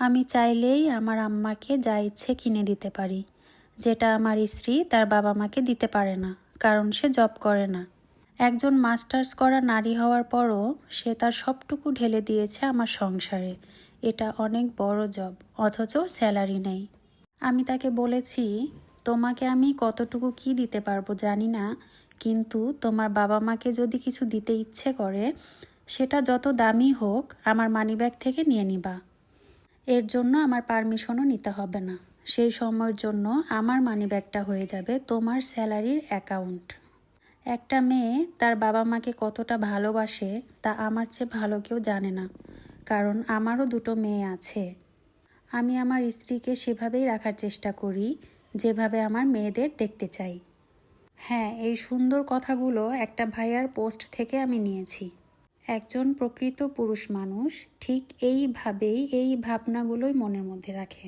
আমি চাইলেই আমার আম্মাকে যা ইচ্ছে কিনে দিতে পারি, যেটা আমার স্ত্রী তার বাবা মাকে দিতে পারে না, কারণ সে জব করে না। একজন মাস্টার্স করা নারী হওয়ার পরও সে তার সবটুকু ঢেলে দিয়েছে আমার সংসারে। এটা অনেক বড় জব, অথচ স্যালারি নেই। আমি তাকে বলেছি, তোমাকে আমি কতটুকু কি দিতে পারবো জানি না, কিন্তু তোমার বাবা মাকে যদি কিছু দিতে ইচ্ছে করে, সেটা যত দামি হোক আমার মানিব্যাগ থেকে নিয়ে নিবা। এর জন্য আমার পারমিশনও নিতে হবে না। সেই সময়ের জন্য আমার মানিব্যাগটা হয়ে যাবে তোমার স্যালারির অ্যাকাউন্ট। একটা মেয়ে তার বাবা মাকে কতটা ভালোবাসে তা আমার চেয়ে ভালো কেউ জানে না, কারণ আমারও দুটো মেয়ে আছে। আমি আমার স্ত্রীকে সেভাবেই রাখার চেষ্টা করি যেভাবে আমার মেয়েদের দেখতে চাই। হ্যাঁ, এই সুন্দর কথাগুলো একটা ভাইয়ার পোস্ট থেকে আমি নিয়েছি। একজন প্রকৃত পুরুষ মানুষ ঠিক এইভাবেই এই ভাবনাগুলোই মনের মধ্যে রাখে।